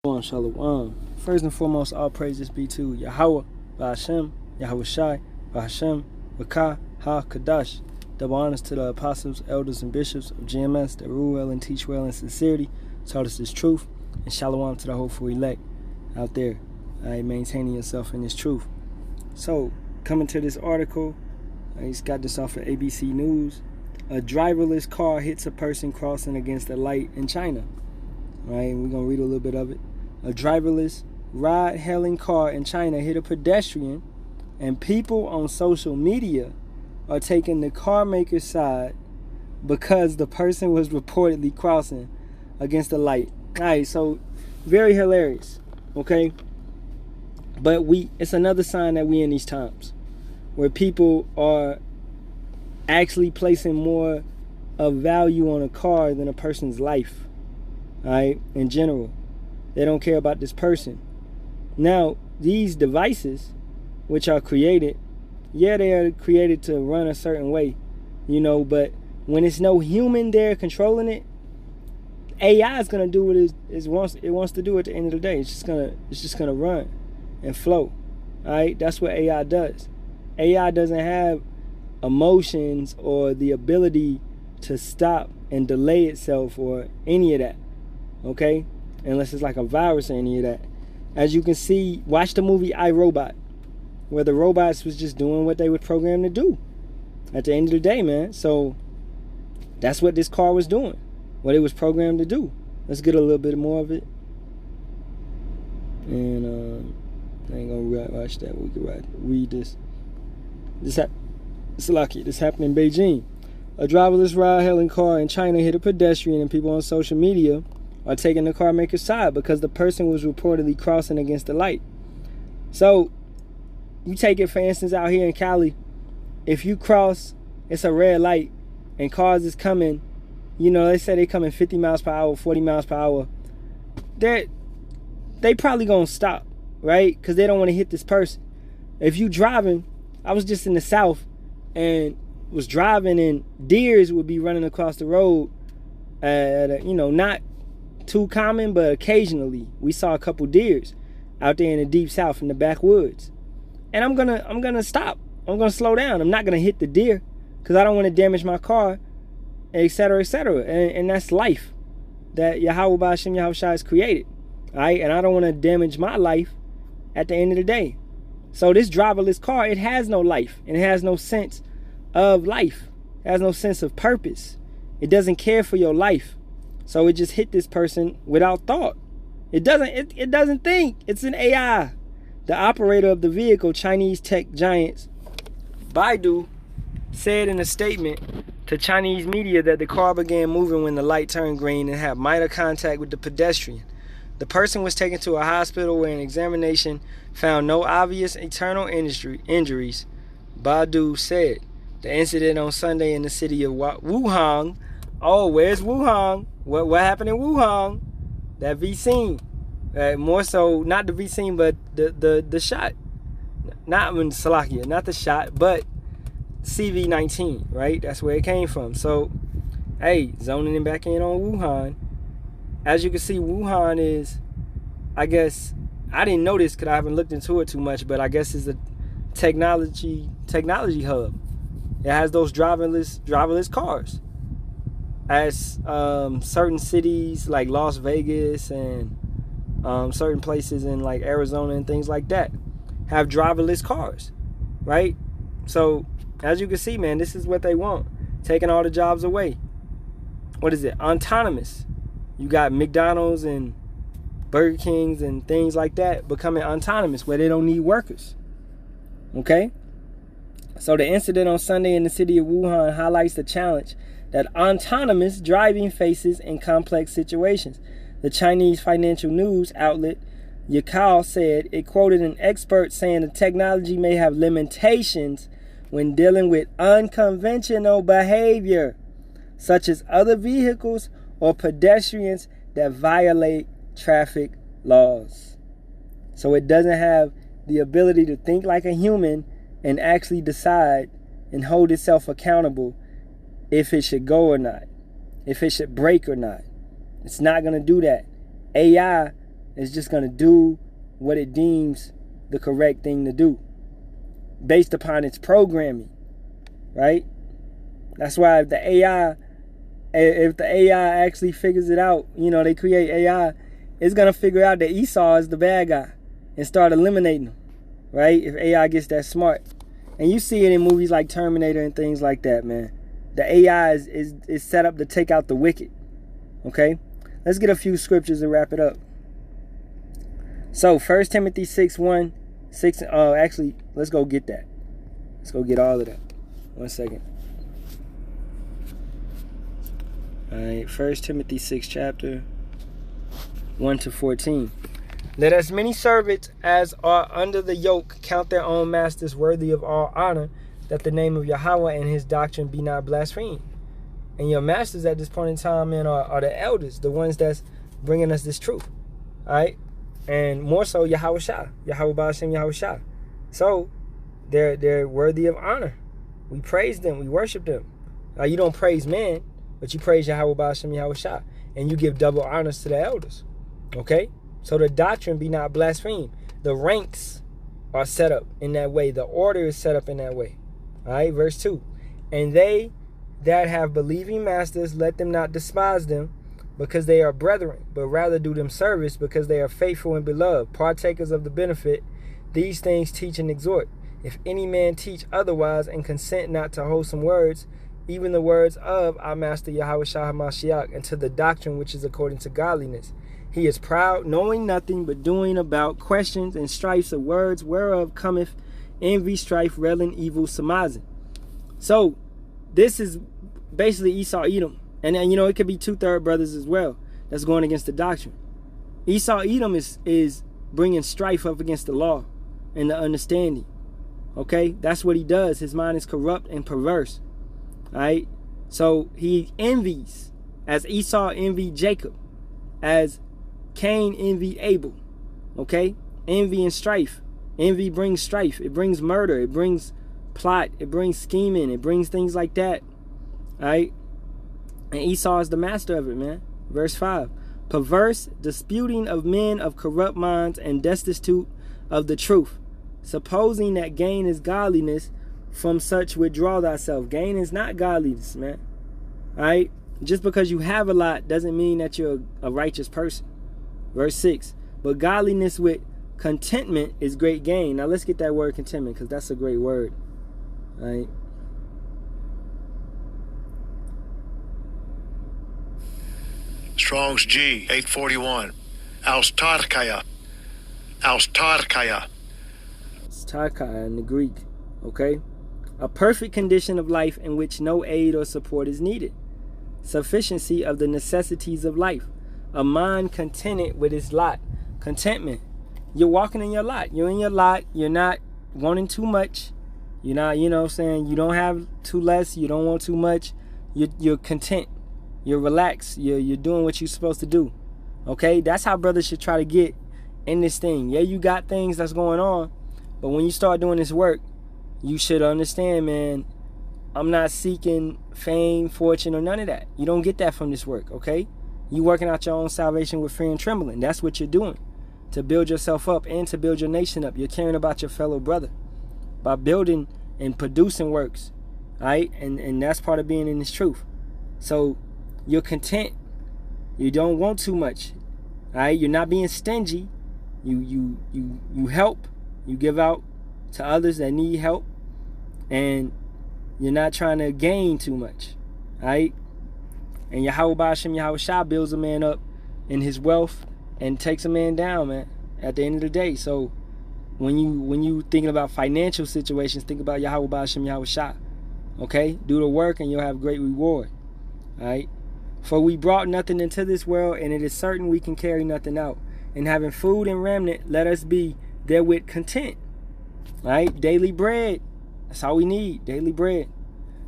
Shalawam. First and foremost, all praises be to Yahawah, Bahasham, Yahawashi, Bahasham, Wakah, Ha, Kadash. Double honors to the apostles, elders, and bishops of GMS that rule well and teach well in sincerity, taught us this truth, and Shalawam to the hopeful elect out there, maintaining yourself in this truth. So, coming to this article, I just got this off of ABC News. A driverless car hits a person crossing against a light in China. All right, we're going to read a little bit of it. A driverless ride-hailing car in China hit a pedestrian, and people on social media are taking the car maker's side because the person was reportedly crossing against a light. All right, so very hilarious, okay? But it's another sign that we in these times where people are actually placing more of value on a car than a person's life, all right, in general. They don't care about this person. Now, these devices, which are created, yeah, they are created to run a certain way, but when it's no human there controlling it, AI is gonna do what it wants to do at the end of the day. It's just gonna run and flow. All right, that's what AI does. AI doesn't have emotions or the ability to stop and delay itself or any of that. Okay, unless it's like a virus or any of that. As you can see, watch the movie I, Robot, where the robots was just doing what they were programmed to do at the end of the day, man. So that's what this car was doing, what it was programmed to do. Let's get a little bit more of it. And I ain't gonna watch that. We can read this. This happened in Beijing. A driverless ride-hailing car in China hit a pedestrian, and people on social media are taking the car maker's side because the person was reportedly crossing against the light. So, you take it, for instance, out here in Cali, if you cross, it's a red light, and cars is coming, they say they coming 50 miles per hour, 40 miles per hour, they probably gonna stop, right? Because they don't want to hit this person. If you driving, I was just in the South, and was driving, and deers would be running across the road, not too common, but occasionally we saw a couple deers out there in the deep South in the backwoods, and I'm gonna stop. I'm gonna slow down. I'm not gonna hit the deer because I don't want to damage my car, etc., etc. And that's life that Yahawah Bahasham Yahawashi has created, all right? And I don't want to damage my life at the end of the day. So this driverless car, it has no life, and it has no sense of life. It has no sense of purpose. It doesn't care for your life. So it just hit this person without thought. It doesn't think. It's an AI. The operator of the vehicle, Chinese tech giants Baidu, said in a statement to Chinese media that the car began moving when the light turned green and had minor contact with the pedestrian. The person was taken to a hospital where an examination found no obvious internal injuries, Baidu said. The incident on Sunday in the city of Wuhan. Oh, where's Wuhan? What happened in Wuhan? That V scene. More so, not the V scene, but the shot. Not Salakia, not the shot, but CV-19, right? That's where it came from. So, hey, zoning in back in on Wuhan. As you can see, Wuhan is, I guess, I didn't know this because I haven't looked into it too much, but I guess it's a technology hub. It has those driverless cars. As certain cities like Las Vegas and certain places in like Arizona and things like that have driverless cars, right? So as you can see, man, this is what they want, taking all the jobs away. What is it? Autonomous. You got McDonald's and Burger Kings and things like that becoming autonomous where they don't need workers. Okay? So the incident on Sunday in the city of Wuhan highlights the challenge that autonomous driving faces in complex situations. The Chinese financial news outlet Yahawah said it quoted an expert saying the technology may have limitations when dealing with unconventional behavior, such as other vehicles or pedestrians that violate traffic laws. So it doesn't have the ability to think like a human and actually decide and hold itself accountable if it should go or not, if it should break or not. It's not going to do that. AI is just going to do what it deems the correct thing to do based upon its programming, right? That's why if the AI actually figures it out, they create AI, it's going to figure out that Esau is the bad guy and start eliminating him, right? If AI gets that smart. And you see it in movies like Terminator and things like that, man. The AI is set up to take out the wicked, okay? Let's get a few scriptures and wrap it up. So, 1 Timothy 6:1, 6. Actually, let's go get that. Let's go get all of that. 1 second. All right, 1 Timothy 6, chapter 1 to 14. Let as many servants as are under the yoke count their own masters worthy of all honor, that the name of Yahawah and his doctrine be not blasphemed. And your masters at this point in time, man, are the elders, the ones that's bringing us this truth. All right? And more so, Yahawashi, Bahasham, Yahawashi. So, they're worthy of honor. We praise them. We worship them. You don't praise man, but you praise Yahawah, Bahasham, Yahawashi. And you give double honors to the elders. Okay? So the doctrine be not blasphemed. The ranks are set up in that way. The order is set up in that way. All right, verse 2. And they that have believing masters, let them not despise them, because they are brethren, but rather do them service, because they are faithful and beloved, partakers of the benefit. These things teach and exhort. If any man teach otherwise, and consent not to wholesome words, even the words of our master Yahawashi HaMashiach, and to the doctrine which is according to godliness, he is proud, knowing nothing, but doing about questions and strifes of words, whereof cometh envy, strife, railing, evil, surmising. So, this is basically Esau, Edom. And then, it could be 2/3 brothers as well that's going against the doctrine. Esau, Edom is bringing strife up against the law and the understanding. Okay? That's what he does. His mind is corrupt and perverse. All right? So, he envies, as Esau envied Jacob, as Cain envied Abel. Okay? Envy and strife. Envy brings strife. It brings murder. It brings plot. It brings scheming. It brings things like that. Alright? And Esau is the master of it, man. Verse 5. Perverse, disputing of men of corrupt minds, and destitute of the truth, supposing that gain is godliness, from such withdraw thyself. Gain is not godliness, man. Alright? Just because you have a lot doesn't mean that you're a righteous person. Verse 6. But godliness with contentment is great gain. Now let's get that word contentment, because that's a great word. All right. Strong's G 841. Austarkaya. Austarkaya. Austarkaya in the Greek. Okay. A perfect condition of life in which no aid or support is needed. Sufficiency of the necessities of life. A mind contented with its lot. Contentment. You're walking in your lot. You're in your lot. You're not wanting too much. You're not, you don't have too less. You don't want too much. You're content. You're relaxed. You're doing what you're supposed to do. Okay? That's how brothers should try to get in this thing. Yeah, you got things that's going on. But when you start doing this work, you should understand, man, I'm not seeking fame, fortune, or none of that. You don't get that from this work, okay? You working out your own salvation with fear and trembling. That's what you're doing. To build yourself up and to build your nation up. You're caring about your fellow brother. By building and producing works. Alright? And that's part of being in this truth. So you're content. You don't want too much. Alright? You're not being stingy. You help. You give out to others that need help. And you're not trying to gain too much. Alright? And Yahawah Bahasham Yahawashi builds a man up in his wealth and takes a man down, man, at the end of the day. So when you thinking about financial situations, think about Yahawah Bahasham Yahawashi. Okay? Do the work and you'll have great reward. Alright? For we brought nothing into this world, and it is certain we can carry nothing out. And having food and raiment, let us be therewith content. Alright? Daily bread. That's all we need. Daily bread.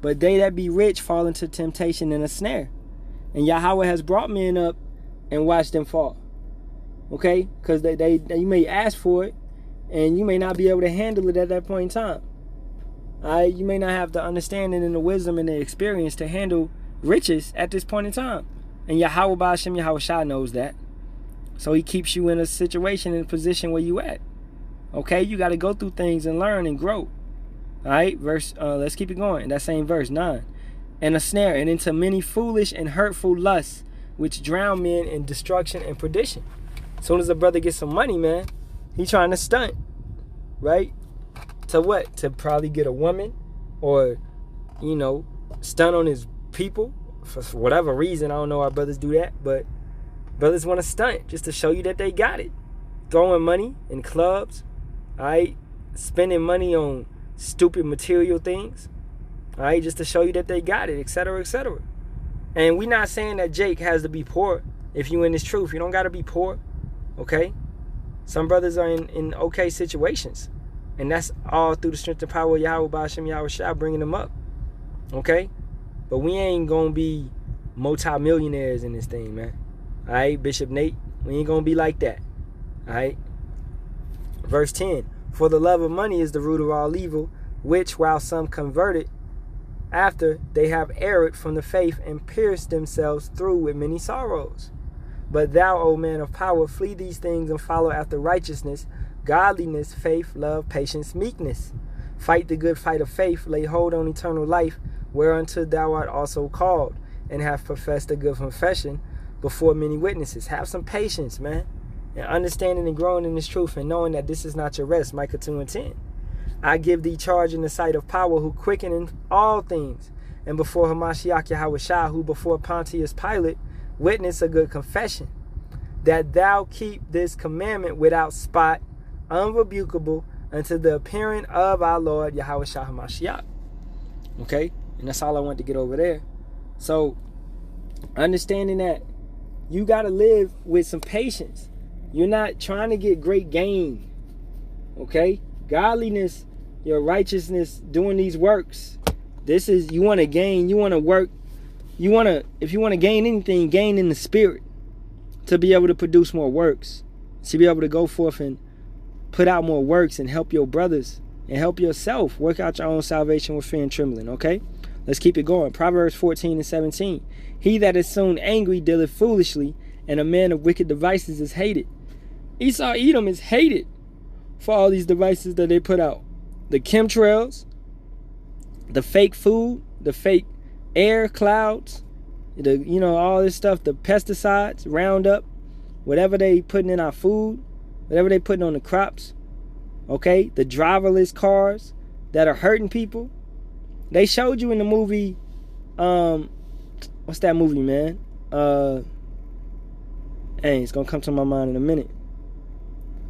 But they that be rich fall into temptation and a snare. And Yahawah has brought men up and watched them fall. Okay? Because you may ask for it, and you may not be able to handle it at that point in time. Alright? You may not have the understanding and the wisdom and the experience to handle riches at this point in time. And Yahawah Bahasham Yahawashi knows that. So he keeps you in a situation, in a position where you at. Okay, you got to go through things and learn and grow. All right, let's keep it going. That same verse 9. And a snare, and into many foolish and hurtful lusts, which drown men in destruction and perdition. As soon as a brother gets some money, man, he trying to stunt, right? To what? To probably get a woman, or, you know, stunt on his people for whatever reason. I don't know why brothers do that, but brothers want to stunt just to show you that they got it. Throwing money in clubs, all right? Spending money on stupid material things, all right? Just to show you that they got it, etc., etc. And we're not saying that Jake has to be poor. If you in this truth, you don't got to be poor, okay? Some brothers are in okay situations, and that's all through the strength and power of Yahawah, Bahasham, Yahawashi bringing them up, okay? But we ain't gonna be multi-millionaires in this thing, man. All right, Bishop Nate, we ain't gonna be like that. All right. Verse 10. For the love of money is the root of all evil, which while some converted after, they have erred from the faith and pierced themselves through with many sorrows. But thou, O man of power, flee these things and follow after righteousness, godliness, faith, love, patience, meekness. Fight the good fight of faith, lay hold on eternal life, whereunto thou art also called, and have professed a good confession before many witnesses. Have some patience, man, and understanding and growing in this truth, and knowing that this is not your rest. Micah 2:10. I give thee charge in the sight of power, who quicken in all things, and before Hamashiach Yahawashi, who before Pontius Pilate witnessed a good confession, that thou keep this commandment without spot, unrebukable, unto the appearing of our Lord Yahawashi Hamashiach. Okay, and that's all I want to get over there. So, understanding that you got to live with some patience. You're not trying to get great gain. Okay, godliness, your righteousness, doing these works. This is, you want to gain, you want to work, you want to, if you want to gain anything, gain in the spirit, to be able to produce more works, to be able to go forth and put out more works and help your brothers and help yourself work out your own salvation with fear and trembling. Okay, let's keep it going. Proverbs 14:17. He that is soon angry dealeth foolishly, and a man of wicked devices is hated. Esau, Edom is hated for all these devices that they put out. The chemtrails, the fake food, the fake air clouds, all this stuff, the pesticides, Roundup, whatever they putting in our food, whatever they putting on the crops, okay? The driverless cars that are hurting people. They showed you in the movie, what's that movie, man? It's gonna come to my mind in a minute.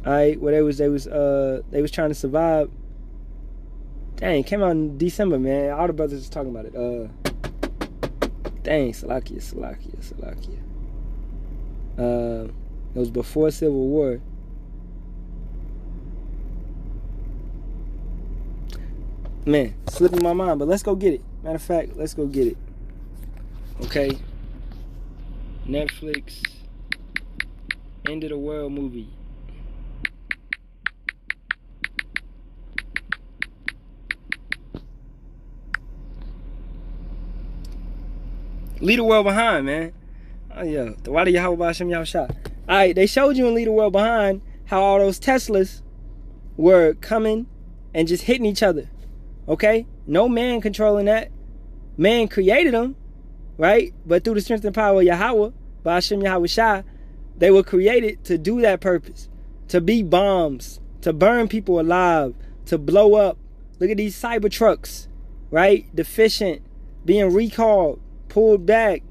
Alright, where they was trying to survive. Dang, it came out in December, man. All the brothers was talking about it. Salakia. It was before Civil War. Man, slipping my mind, but let's go get it. Matter of fact, let's go get it. Okay. Netflix. End of the world movie. Leave the World Behind, man. Oh yeah, the Wadi Yahawah Bahasham Yahawashi. Alright, they showed you in Leave the World Behind how all those Teslas were coming and just hitting each other. Okay? No man controlling that. Man created them, right? But through the strength and power of Yahawah, Bahasham Yahawashi, they were created to do that purpose. To be bombs, to burn people alive, to blow up. Look at these cyber trucks, right? Deficient, being recalled, pulled back,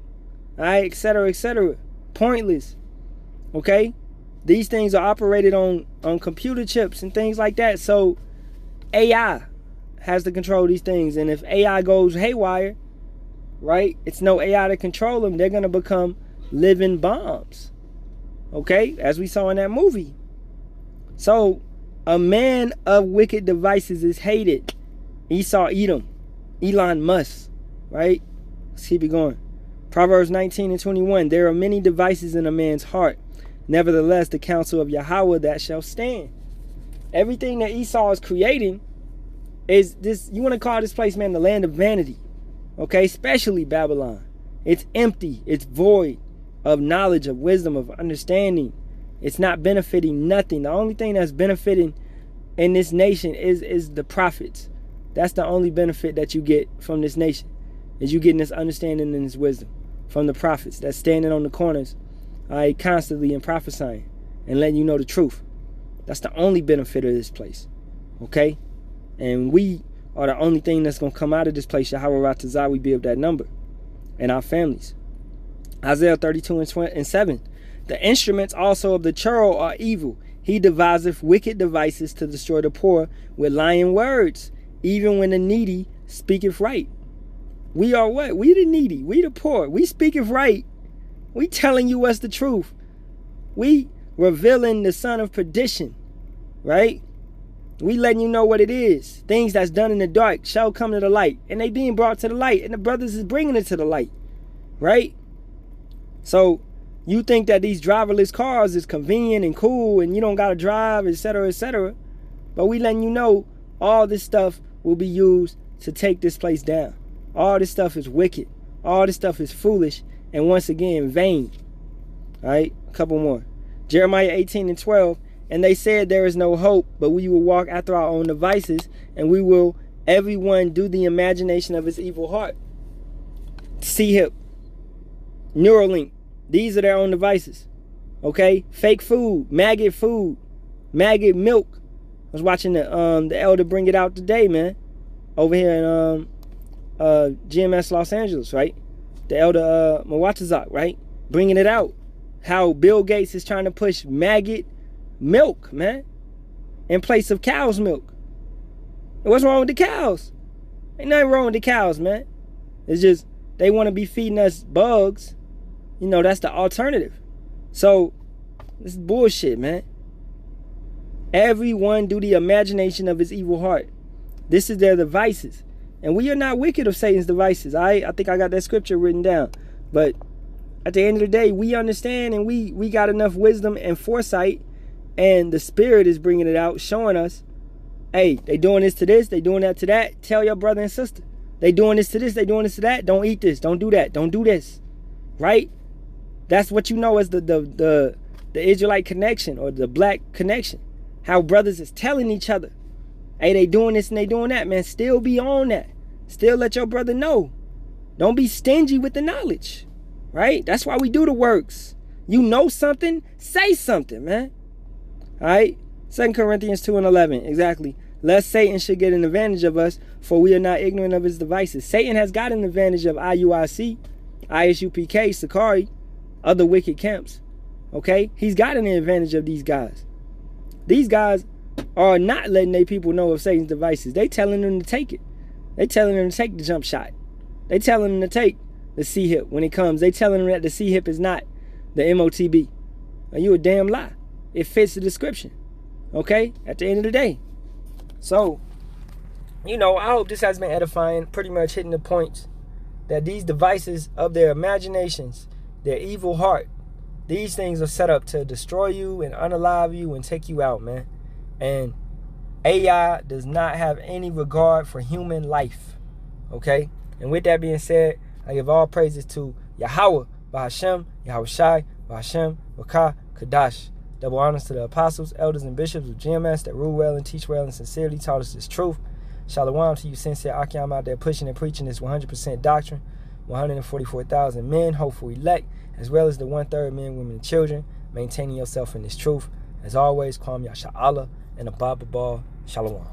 all right, etc., etc. Pointless. Okay? These things are operated on computer chips and things like that. So AI has to control these things. And if AI goes haywire, right, it's no AI to control them. They're going to become living bombs. Okay? As we saw in that movie. So a man of wicked devices is hated. Esau, Edom, Elon Musk, right? Let's keep it going. Proverbs 19:21. There are many devices in a man's heart. Nevertheless, the counsel of Yahawah that shall stand. Everything that Esau is creating is this. You want to call this place, man, the land of vanity. Okay, especially Babylon. It's empty. It's void of knowledge, of wisdom, of understanding. It's not benefiting nothing. The only thing that's benefiting in this nation is the prophets. That's the only benefit that you get from this nation, is you getting this understanding and this wisdom from the prophets that's standing on the corners, constantly and prophesying and letting you know the truth. That's the only benefit of this place. Okay? And we are the only thing that's going to come out of this place. Yahawah, we be of that number. And our families. Isaiah 32:7. The instruments also of the churl are evil. He deviseth wicked devices to destroy the poor with lying words, even when the needy speaketh right. We are what? We the needy. We the poor. We speaketh right. We telling you what's the truth. We revealing the son of perdition. Right? We letting you know what it is. Things that's done in the dark shall come to the light. And they being brought to the light. And the brothers is bringing it to the light. Right? So, you think that these driverless cars is convenient and cool and you don't got to drive, etc., etc. But we letting you know all this stuff will be used to take this place down. All this stuff is wicked. All this stuff is foolish. And once again, vain. All right? A couple more. Jeremiah 18:12. And they said there is no hope, but we will walk after our own devices, and we will everyone do the imagination of his evil heart. C-Hip, Neuralink, these are their own devices. Okay? Fake food, maggot milk. I was watching the elder bring it out today, man. Over here in GMS Los Angeles, right? The elder Mawatazak, right? Bringing it out. How Bill Gates is trying to push maggot milk, man, in place of cow's milk. And what's wrong with the cows? Ain't nothing wrong with the cows, man. It's just they want to be feeding us bugs. You know, that's the alternative. So this is bullshit, man. Everyone do the imagination of his evil heart. This is their devices. And we are not wicked of Satan's devices. I think I got that scripture written down. But at the end of the day, we understand, and we got enough wisdom and foresight. And the Spirit is bringing it out, showing us, hey, they doing this to this, they doing that to that. Tell your brother and sister. They doing this to this, they doing this to that. Don't eat this, don't do that, don't do this. Right? That's what you know as the Israelite connection, or the black connection. How brothers is telling each other, hey, they doing this and they doing that, man. Still be on that. Still let your brother know. Don't be stingy with the knowledge. Right? That's why we do the works. You know something, say something, man. Alright, 2 Corinthians 2:11, exactly. Lest Satan should get an advantage of us, for we are not ignorant of his devices. Satan has got an advantage of IUIC, ISUPK, Sakari, other wicked camps. Okay? He's got an advantage of these guys. These guys are not letting their people know of Satan's devices. They telling them to take it. They telling them to take the jump shot. They telling them to take the C-Hip when it comes. They telling them that the C-Hip is not the MOTB. Are you a damn lie? It fits the description. Okay? At the end of the day. So, you know, I hope this has been edifying. Pretty much hitting the points that these devices of their imaginations, their evil heart, these things are set up to destroy you and unalive you and take you out, man. And AI does not have any regard for human life. Okay? And with that being said, I give all praises to Yahawah, Bahasham, Yahawashi, Bahasham, Wakah, Kadash. Double honors to the apostles, elders, and bishops of GMS that rule well and teach well and sincerely taught us this truth. Shalawam to you sincere Akim out there pushing and preaching this 100% doctrine. 144,000 men, hopeful elect, as well as the 1/3 men, women, and children, maintaining yourself in this truth. As always, Kwam Yasharahla and Abba Ball. Shalawam.